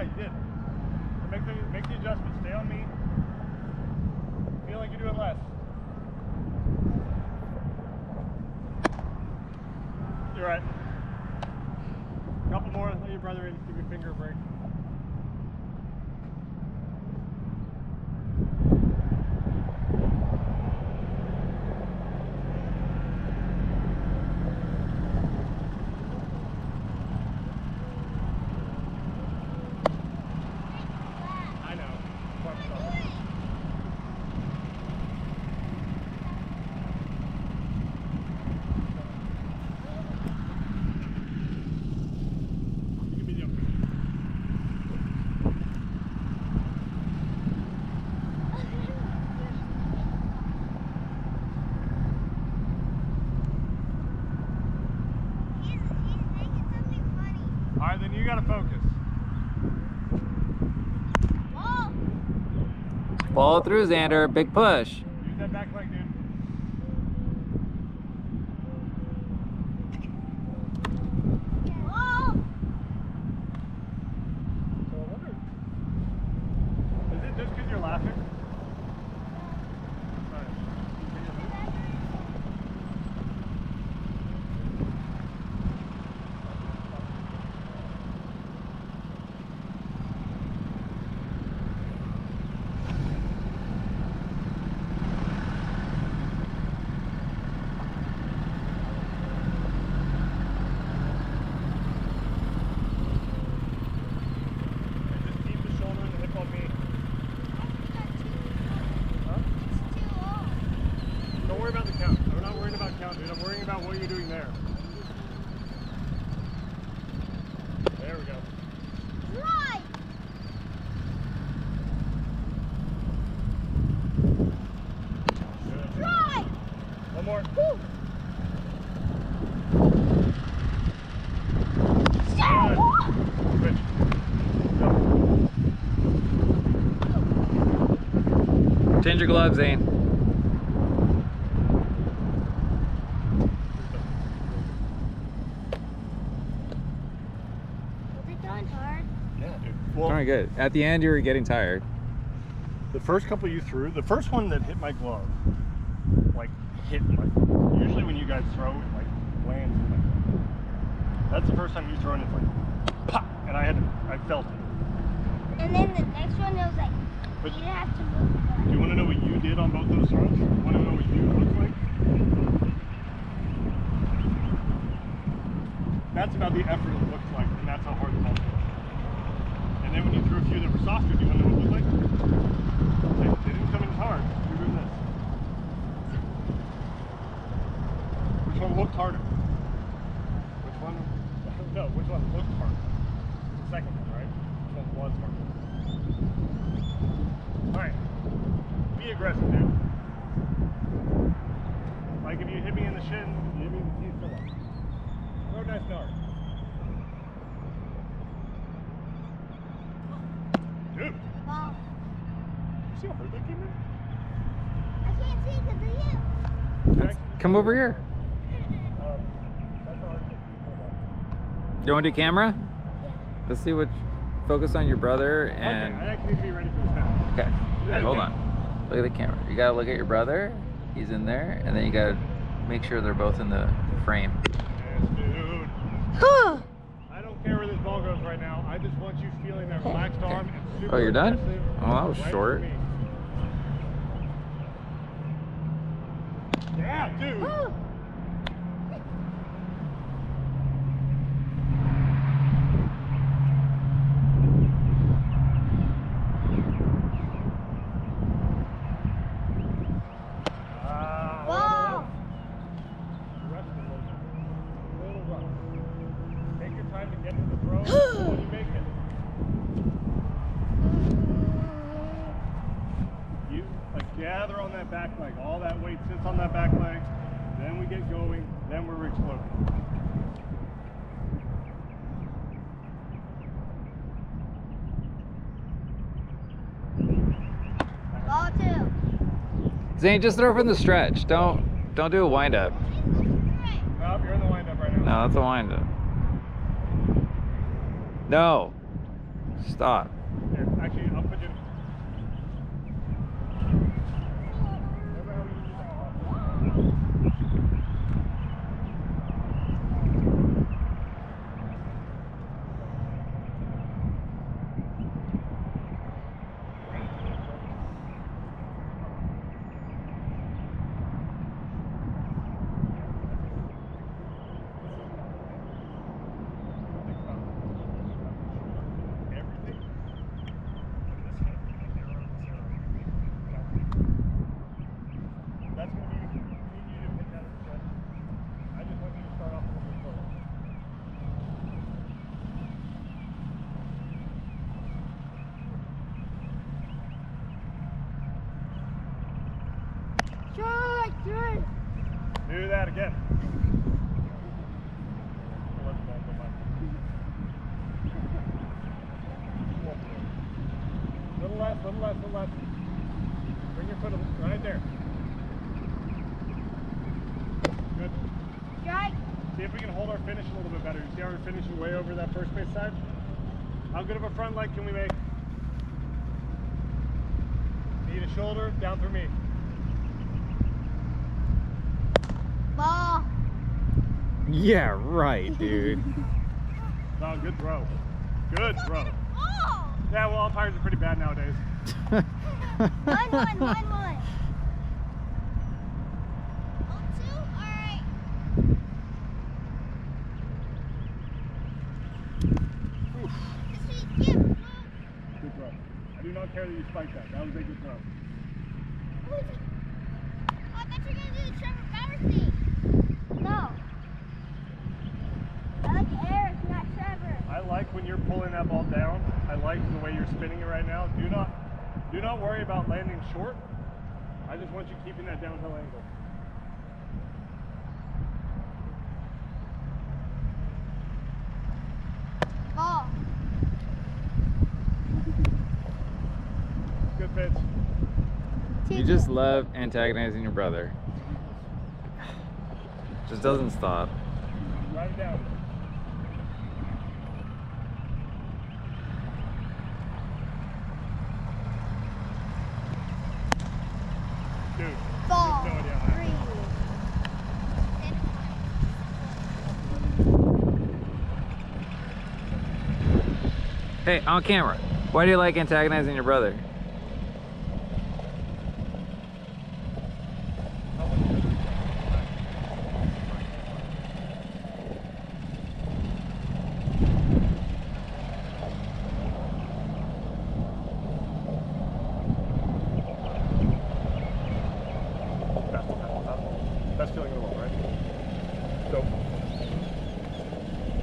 you did. Make the adjustment. Stay on me. Feel like you're doing less. You're right. Couple more. Let your brother in. Give your finger a break. Alright, then you gotta focus. Follow through, Zander. Big push. Use that back leg, dude. Is it just because you're laughing? Don't worry about the count. I'm not worried about count, dude. I'm worrying about what you're doing there. There we go. Right. Good. Right. One more. Woo. Good. Go. Change your gloves, Zane. Yeah, dude. Well, Very good. At the end, you were getting tired. the first couple you threw, the first one that hit my glove, like hit my. Usually when you guys throw, it like lands in my glove. That's the first time you throw, and it's like, pop, and I felt it. And then the next one, it was like, But you didn't have to move. do you want to know what you did on both those throws? You want to know what you looked like? That's about the effort it looks like, and that's how hard the ball is. And then when you threw a few that were softer, do you want to know what it looked like? They didn't come in as hard. You're doing this. Which one looked harder? Which one? No, which one looked harder? The second one, right? Which one was harder? Alright. Be aggressive, dude. Like if you hit me in the shin, you hit me in the teeth, come on. Throw a nice dart. Dude, Ball. you see how hard that came in? I can't see because of you. Come over here. That's hard. You want to do camera? Let's see what. Focus on your brother Okay, and. I actually need to be ready for this now. Okay. Hold on. Look at the camera. You gotta look at your brother. He's in there, and then you gotta make sure they're both in the frame. Yes, dude. I don't care where this ball goes right now. I just want you feeling that relaxed arm and super Oh, you're done? aggressive Oh, that was right short. for me. Yeah, dude. Whoa. Rest a little rough. Take your time to get to the throw when you make it. You like gather on that back leg. All that weight sits on that back leg. Then we get going. Then we're exploding. Ball two. Zane, just throw from the stretch. Don't do a wind up. Nope, you're in the windup right now. No, that's a wind up. No. Stop. Here, actually, I'll put you in. Remember how we used do that again. Little less, little less, little less. Bring your foot right there. Good. Strike. See if we can hold our finish a little bit better. You see how we're finishing way over that first base side? How good of a front leg can we make? Need a shoulder, down through me. Ball. Yeah, right, dude. Oh, good throw. Good throw. Oh. Yeah, well, umpires are pretty bad nowadays. 1-1, 1-1. Oh, 2? Alright. Good throw. I do not care that you spiked that. That was a good throw. Oh, I thought you were going to do the Trevor Bauer thing. No. I like Eric, not Trevor. I like when you're pulling that ball down. I like the way you're spinning it right now. Do not worry about landing short. I just want you keeping that downhill angle. Ball. Good pitch. You just love antagonizing your brother. Just doesn't stop. Drive it down. Dude, Ball. there's no idea how that 3. Hey, on camera, why do you like antagonizing your brother? Best feeling in the world, right? So,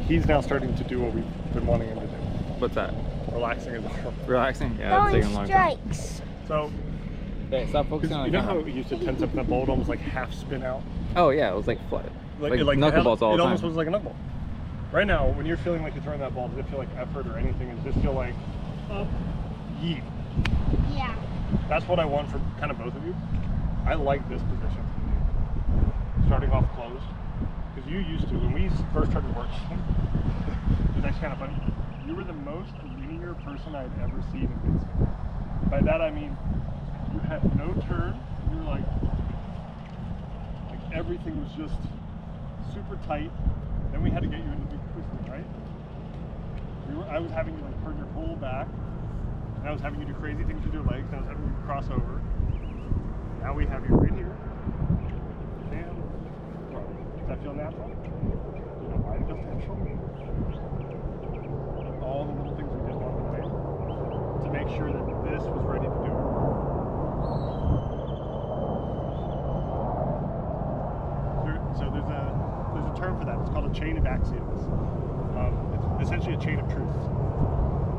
he's now starting to do what we've been wanting him to do. What's that? Relaxing his arm. Relaxing? Yeah, that's taking a long time. Strikes. So, Hey, stop focusing on you the know how camera. it used to tense up in that ball would almost like half spin out? Oh yeah, it was like flat. Like it knuckleballs all it the almost time. was like a knuckleball. Right now, when you're feeling like you're throwing that ball, does it feel like effort or anything? Does it just feel like up, yeet? Yeah. That's what I want for kind of both of you. I like this position. Starting off closed. Because you used to, when we first started working, it was actually kind of funny. You were the most linear person I'd ever seen in baseball. By that I mean, you had no turn. You were like everything was just super tight. Then we had to get you into big twisting, right? I was having you like turn your whole back. And I was having you do crazy things with your legs. And I was having you cross over. Now we have you right here. And throw. Does that feel natural? Do you know why it feels natural? All the little things we did along the way to make sure that this was ready to do it. So there's a term for that. It's called a chain of axioms. It's essentially a chain of truth.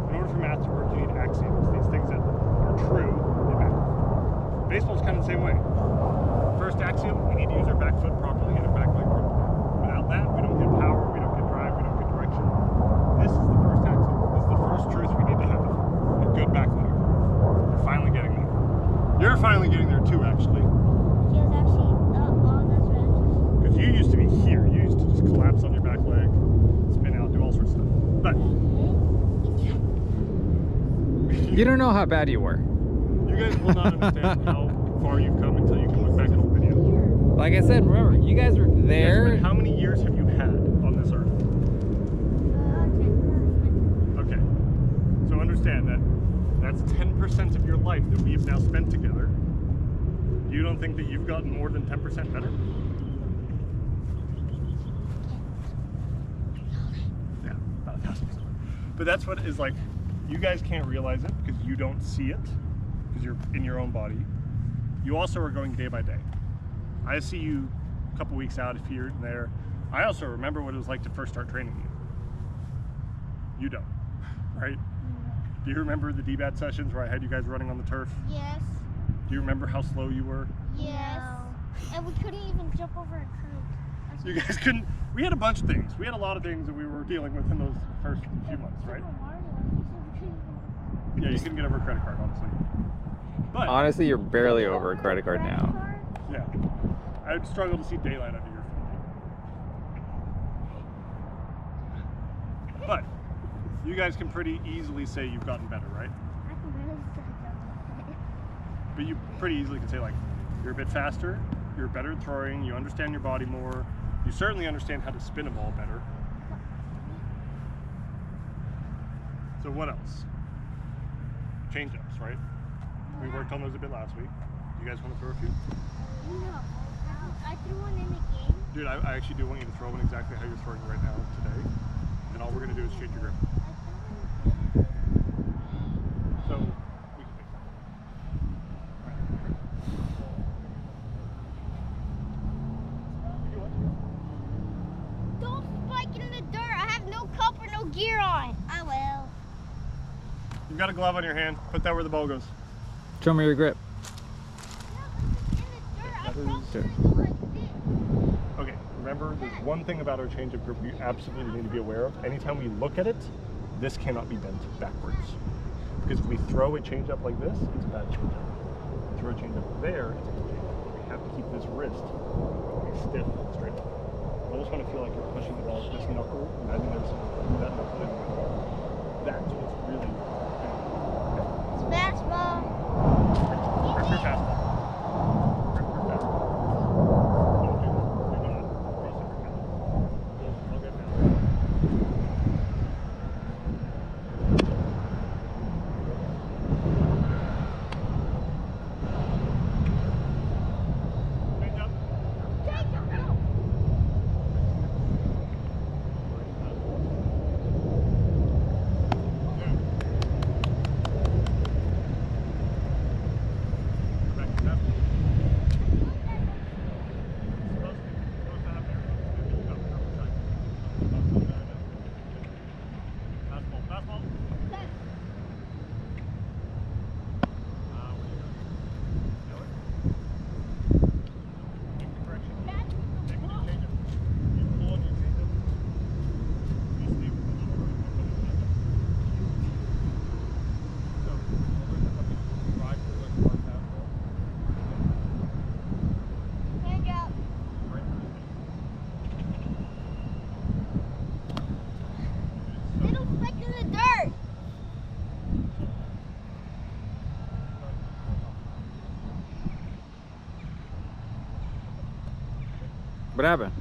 In order for math to work, you need axioms, these things that are true in math. Baseball's kind of the same way. First axiom, we need to use our back foot properly and our back leg properly. Without that, we don't get power, we don't get drive, we don't get direction. This is the first axiom. This is the first truth we need to have. A good back leg. We're finally getting there. You're finally getting there too, actually. She was actually all those reps. Because you used to be here. You used to just collapse on your back leg, spin out, do all sorts of stuff. But You don't know how bad you were. You guys will not understand how far you've come until you can look back at old video. Like I said, remember, you guys were there. Yes, but how many years have you had on this earth? Okay. So understand that that's 10% of your life that we have now spent together. You don't think that you've gotten more than 10% better? Yeah, about 1,000%. But that's what is like, you guys can't realize it because you don't see it, because you're in your own body. You also are going day by day. I see you a couple weeks out here and there. I also remember what it was like to first start training you. You don't, right? Do you remember the DBAT sessions where I had you guys running on the turf? Yes. Do you remember how slow you were? Yes. And we couldn't even jump over a curb. You guys couldn't. We had a bunch of things. We had a lot of things that we were dealing with in those first few months, right? Yeah, you couldn't get over a credit card, honestly. But Honestly, you're barely over a credit card now. yeah, I would struggle to see daylight under your feet. But you guys can pretty easily say you've gotten better, right? But you pretty easily can say, like, you're a bit faster, you're better at throwing, you understand your body more, you certainly understand how to spin a ball better. So what else? Change-ups, right? We worked on those a bit last week. You guys want to throw a few? No. I threw one in the game. Dude, I actually do want you to throw one exactly how you're throwing right now today. And all we're going to do is change your grip. So, we can fix that. Right. You want to? Don't spike it in the dirt. I have no cup or no gear on. I will. You've got a glove on your hand. Put that where the ball goes. Show me your grip. Okay, remember, there's one thing about our change of grip you absolutely need to be aware of. Anytime we look at it, this cannot be bent backwards. Because if we throw a change up like this, it's a bad change up. If we throw a change up there, it's a good change up. We have to keep this wrist stiff and straight. I almost want to feel like you're pushing the ball with this knuckle. Imagine there's that knuckle in the ball. That's what's really It's fastball. Grip your fastball. Grip your fastball. Don't do that. Do not cross up your fastball. I'll get down. Change up. Take it out. What happened?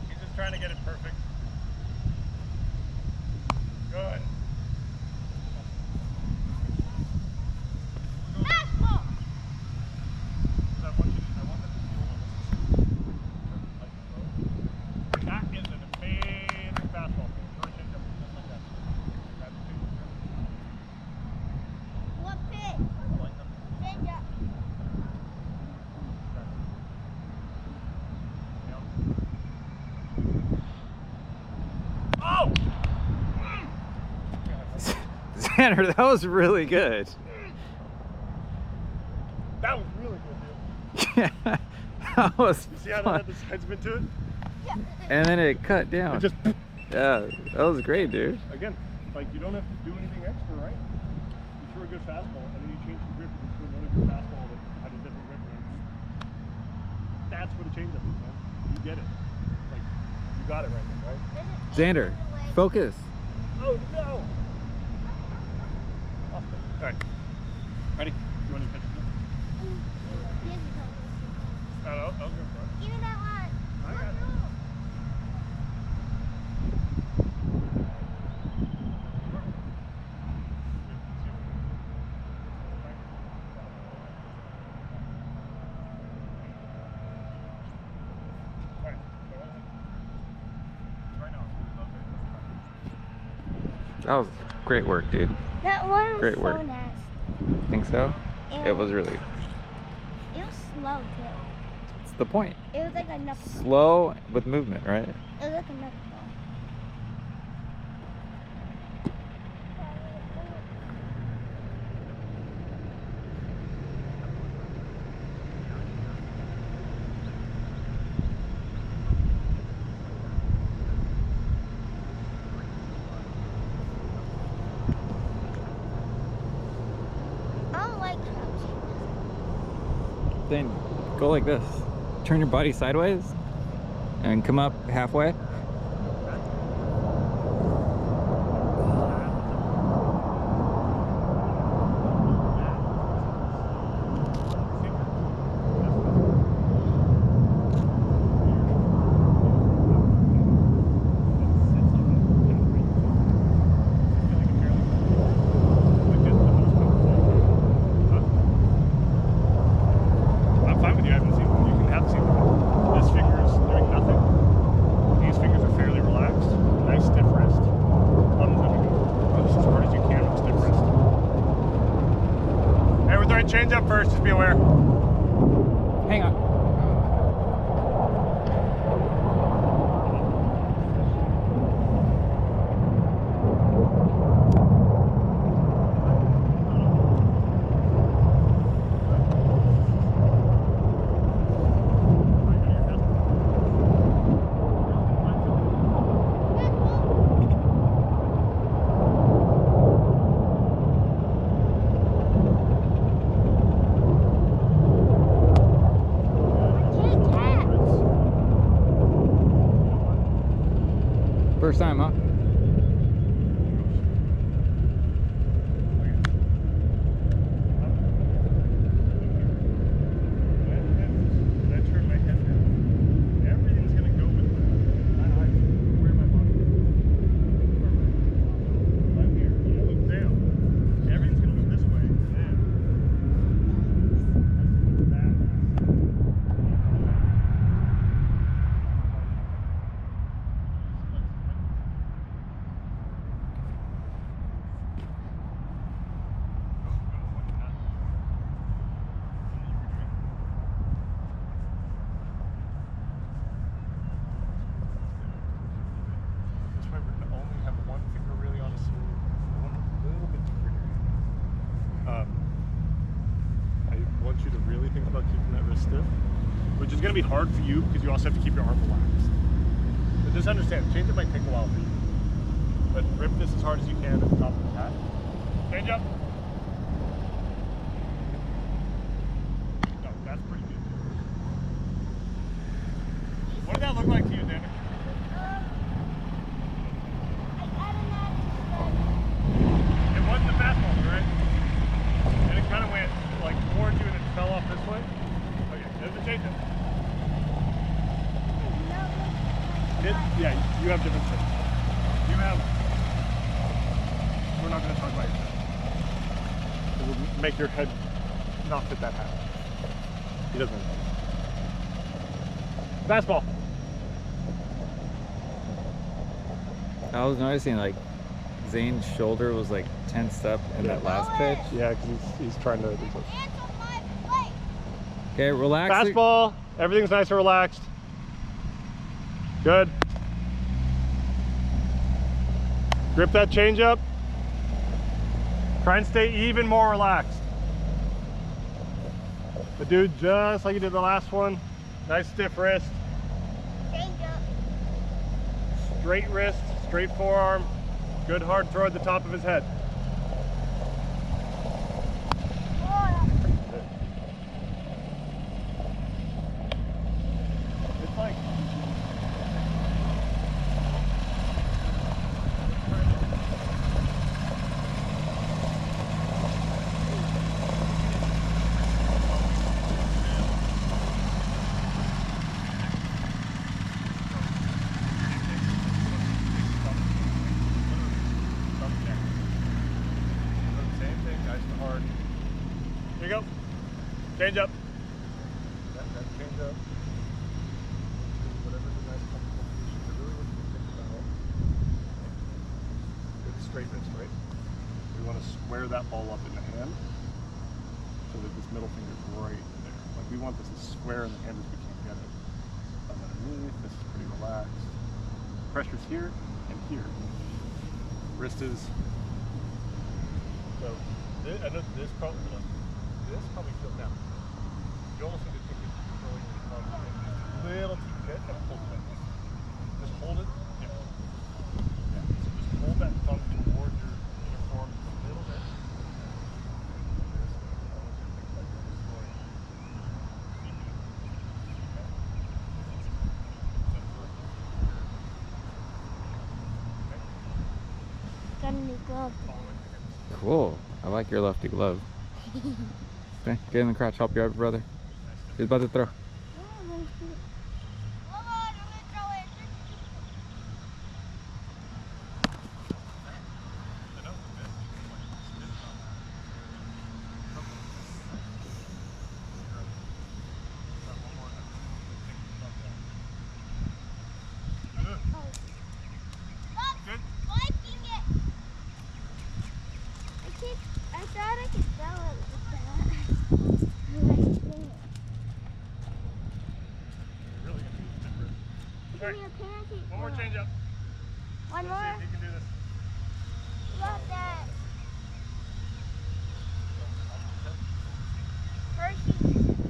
He's just trying to get it perfect. Good. Fastball. I want them to feel that is an amazing fastball. Throw a change up just like that. Grab the change up. What pitch? I like them. Change up. Oh! Zander, that was really good. That was really good, dude. Yeah, that was You see how that fun. had the side spin to it? And then it cut down. It just, Yeah, that was great, dude. again, like you don't have to do anything extra, right? You throw a good fastball and then you change the grip and you throw another good fastball that had a different grip. That's what a changeup is, man. You get it. Like, you got it right now, right? Zander, focus. Oh no! Off it. All right. Ready? You want to pitch it? I'll go for it. Give me that one. I got it. That was great work, dude. That one was Great so work. nasty. Think so? Yeah. It was really. It was slow too. It's the point. It was like a knuckleball. Slow with movement, right? It was like a knuckleball. I don't like crouching. Then go like this. Turn your body sideways and come up halfway. I'm fine with you. I haven't seen you can have seen this finger is doing nothing. These fingers are fairly relaxed. Nice stiff wrist. Thumbs up. Push as hard as you can with stiff wrist. Hey, we're throwing change up first, just be aware. Hang on. First time, huh? Stiff, which is going to be hard for you because you also have to keep your arm relaxed. But just understand, change it might take a while for you. But rip this as hard as you can at the top of the hat. Change up. No, that's pretty good. What did that look like to you, Xander? It wasn't the fastball, right? And it kind of went like towards you and it fell off this way. There's a change up. Yeah, you have different things. You have. We're not going to talk about your head. It will make your head not fit that hat. He doesn't. Fastball. I was noticing like Zayn's shoulder was like tensed up in that last pitch. Yeah, because he's trying to. Okay, relax. Fastball. Everything's nice and relaxed. Good. Grip that change up. Try and stay even more relaxed. But dude, just like you did the last one. Nice stiff wrist. Change up. Straight wrist, straight forearm. Good hard throw at the top of his head. It's like hard. Here you go. Change up. That change up. Whatever's a nice comfortable position. I really want you to think about good straight wrist, right? We want to square that ball up in the hand so that this middle finger is right there. Like we want this as square in the hand as we can get it. Thumb underneath. This is pretty relaxed. Pressure's here and here. Wrist is. So I know this probably feels now. You almost need to think it's controlling your thumb a little too bit and hold it. Just hold it. Yeah. So just hold that thumb toward your inner form a little bit. Got a new glove. Cool. I like your lefty glove. Okay, get in the crotch, help your other brother. He's about to throw. Hold on, I'm gonna throw it. Stop spiking it. I thought I could throw it like that. Alright, one more change up. One Let's see more. if you can do this. Love that. Hershey.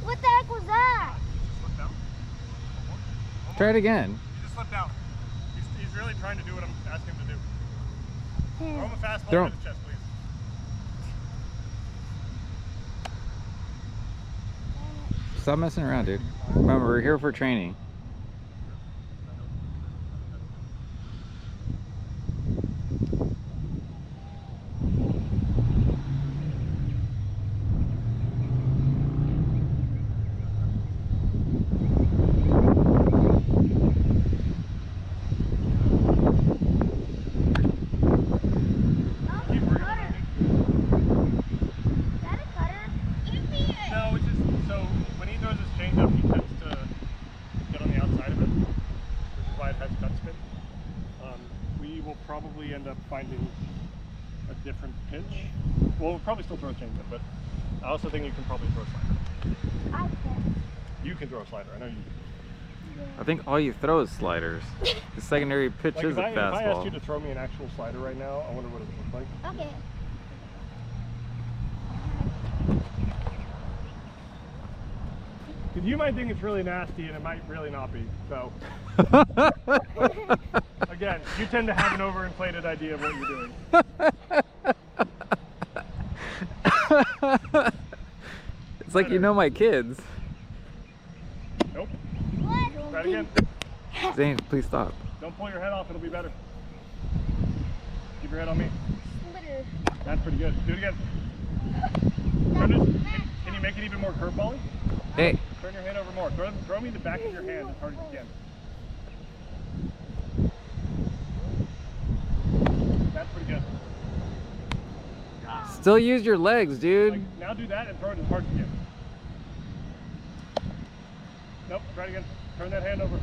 What the heck was that? Just slip down. Try it again. You just slip down. He's really trying to do what I'm asking him to do. Throw him a fastball Throw to the chest, please. Stop messing around, dude. Remember, we're here for training. Keep working on it. Is that a cutter? Give me it. No, it's just so when he throws his change up, he tends to get on the outside of it, which is why it has cut spin. We will probably end up finding a different pitch. Well, we'll probably still throw a change up, but I also think you can probably throw a slider. I can. You can throw a slider. I know you do. I think all you throw is sliders. The secondary pitch Like is a if I asked you fastball. to throw me an actual slider right now, I wonder what it would look like. Okay. Because you might think it's really nasty and it might really not be. So again, you tend to have an overinflated idea of what you're doing. It's like you know my kids. Nope. What? Try it again. Zane, please stop. Don't pull your head off, it'll be better. Keep your head on me. Slitter. That's pretty good. Do it again. Can you make it even more curveball-y? Hey, Turn your hand over more. Throw me the back of your hand as hard as you can. That's pretty good. still use your legs, dude. Like, now do that and throw it as hard as you can. Nope, try it again. Turn that hand over.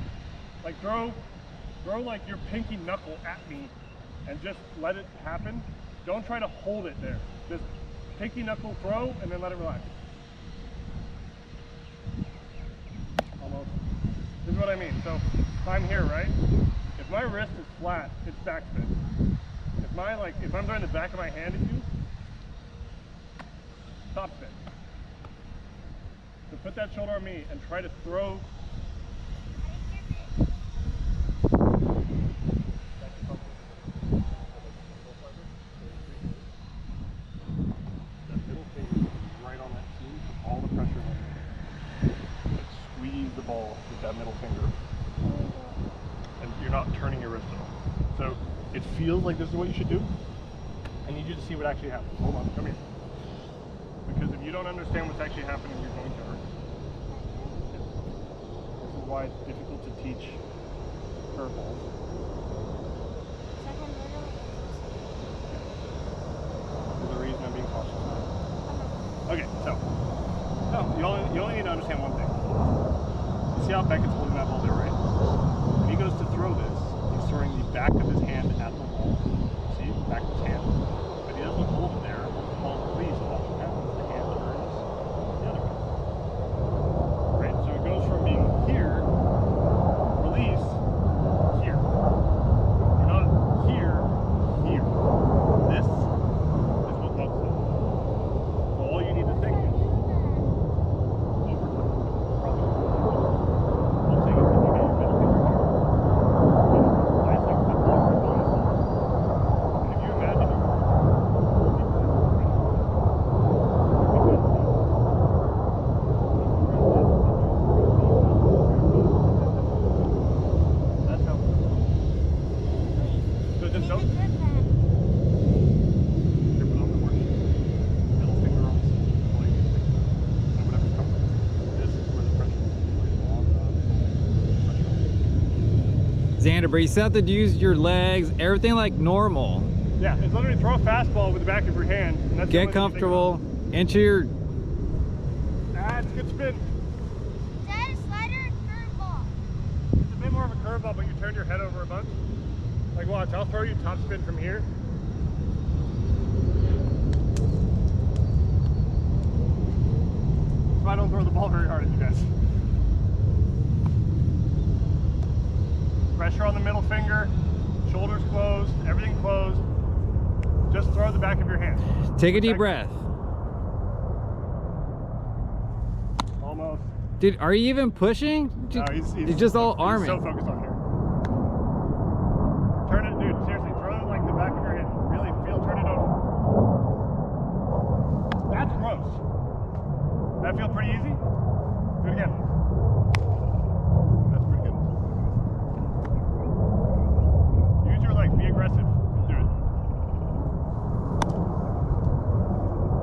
Like throw like your pinky knuckle at me and just let it happen. Don't try to hold it there. Just pinky knuckle throw and then let it relax. Almost. This is what I mean. So if I'm here, right? If my wrist is flat, it's backspin. If I'm throwing the back of my hand at you, topspin. So put that shoulder on me and try to throw. That middle finger right on that seam, put all the pressure on it. Squeeze the ball with that middle finger. and you're not turning your wrist at all. So it feels like this is what you should do. I need you to see what actually happens. Hold on, come here. Because if you don't understand what's actually happening, you're going to hurt. This is why it's difficult to teach curveballs. There's a reason I'm being cautious now. Okay, so you only need to understand one thing. You see how Beckett's holding that ball there, right? When he goes to throw this, he's throwing the back of his hand at the ball. See, back of his hand. But he doesn't hold it there. The ball releases off the hand. The hand turns the other way. Right? So it goes from being here, release, here. You're not here, here. This is what locks it. So all you need to think is over time. Probably. I'm saying is if you get your middle finger here, nice like football grip on this ball. And if you imagine you're that's how it works. So just don't grip it on the horse. Middle finger on the blade, and whatever's coming. This is where the pressure is. Xander, but you still have to use your legs, everything like normal. Yeah, it's literally throw a fastball with the back of your hand. And that's the Get only thing you think comfortable into your. about. Ah, it's a good spin. Dad, a slider and curveball. It's a bit more of a curveball, but you turn your head over a bunch. Like watch, I'll throw you top spin from here. If I don't throw the ball very hard at you guys. Pressure on the middle finger, shoulders closed, everything closed. Just throw the back of your hand. Take a deep Back- breath. Almost. Dude, are you even pushing? No, He's just all he's arming. so focused on here. Turn it, dude. Seriously, throw it like the back of your hand. Really feel, turn it over. That's gross. That feel pretty easy? Do it again. That's pretty good. Use your legs. Be aggressive. Do it.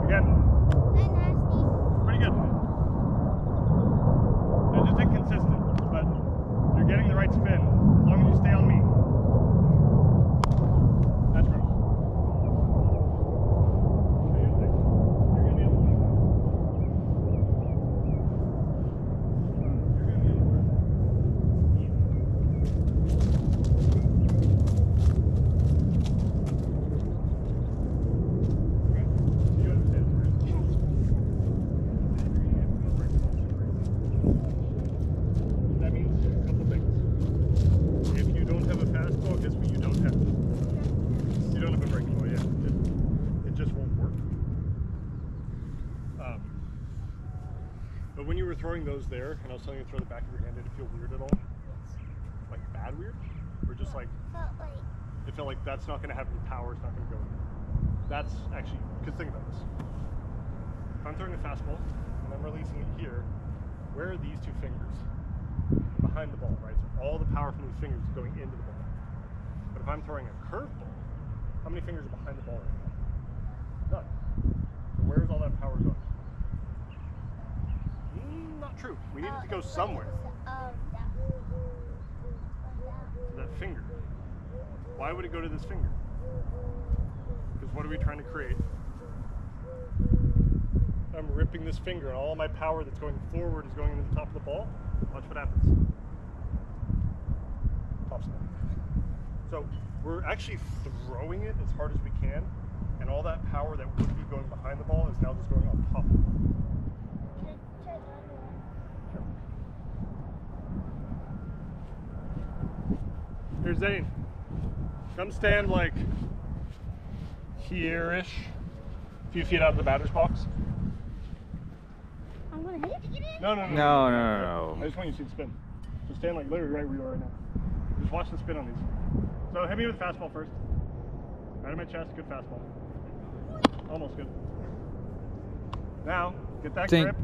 Again. Is that nasty? Pretty good. They're just inconsistent, but you're getting the right spin as long as you stay on me. That's gross. So here's the thing. You're gonna be able to. You're gonna be able to. Okay? You understand, right? That means a couple things. If you don't have a fastball, guess what you don't have? You don't have a breaking ball, yeah. It just won't work. But when you were throwing those there, and I was telling you to throw the back of your hand, did it feel weird at all? Like bad weird? Or just like, Felt like it felt like that's not going to have any power, it's not going to go in there. That's actually, because think about this. If I'm throwing a fastball, and I'm releasing it here, where are these two fingers? Behind the ball, right? So all the power from these fingers is going into the ball. But if I'm throwing a curveball, how many fingers are behind the ball right now? None. So where's all that power going? Not true. We need it to go somewhere. To that finger. Why would it go to this finger? Because what are we trying to create? I'm ripping this finger and all my power that's going forward is going into the top of the ball. Watch what happens. Top spin. So we're actually throwing it as hard as we can, and all that power that would be going behind the ball is now just going on top of the ball. Sure. Here's Zayn. Come stand like here-ish, a few feet out of the batter's box. I'm gonna hit it. No. No. I just want you to see the spin. So stand like literally right where you are right now. Just watch the spin on these. So hit me with the fastball first. Right in my chest, good fastball. Almost good. Now, get that Think. grip.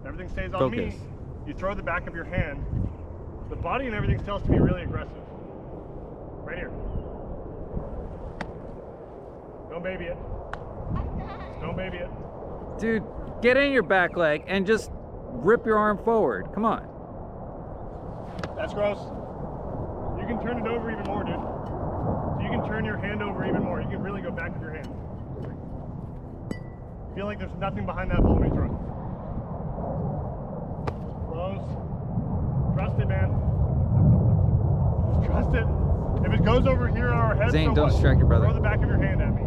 Everything stays on Focus. me. You throw the back of your hand. The body and everything still has to be really aggressive. Right here. Don't baby it. I'm not. Don't baby it. Dude, get in your back leg and just rip your arm forward. Come on. That's gross. You can turn it over even more, dude. So you can turn your hand over even more. You can really go back with your hand. Feel like there's nothing behind that ball when you throw it. Close. Trust it, man. Just trust it. If it goes over here on our head, Zayn, so don't what? distract your brother. Throw the back of your hand at me.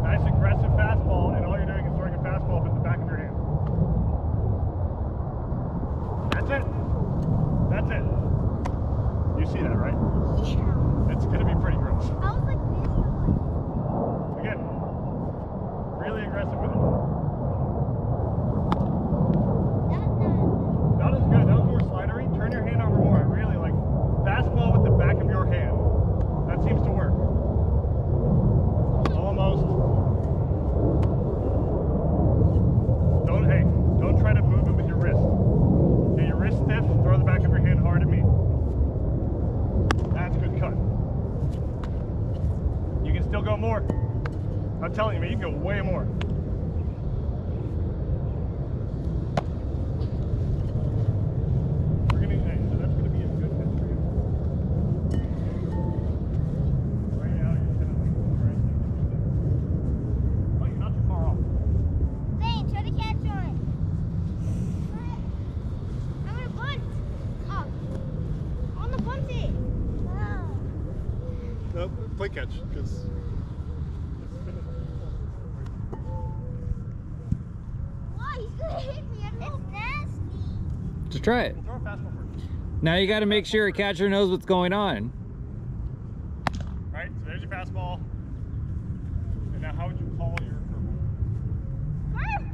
Nice aggressive fastball, and all you're doing is throwing a fastball with the back of your hand. That's it. That's it. You see that, right? Yeah. It's gonna be pretty gross. I was like this. Again, really aggressive with it. That's not. Not as good. That was more slidery. Turn your hand over more. I really like fastball with the back of your hand. That seems to work. Almost. Don't try to move it with your wrist. Get your wrist stiff. Throw the back of your hand hard at me. That's a good cut. You can still go more. I'm telling you, man, you can go way more. We're gonna, hey, so that's gonna be a good hit for you. Right now, you're kind of like right there. Oh, you're not too far off. Zayn, try to catch one. I'm gonna bunt. Oh. On the bunt it. Oh. No, play catch, because Why? He's gonna hit me. It's nasty. Just try it. we'll throw a fastball first. Now you got to make sure a catcher knows what's going on. Right, so there's your fastball. And now how would you call your curveball?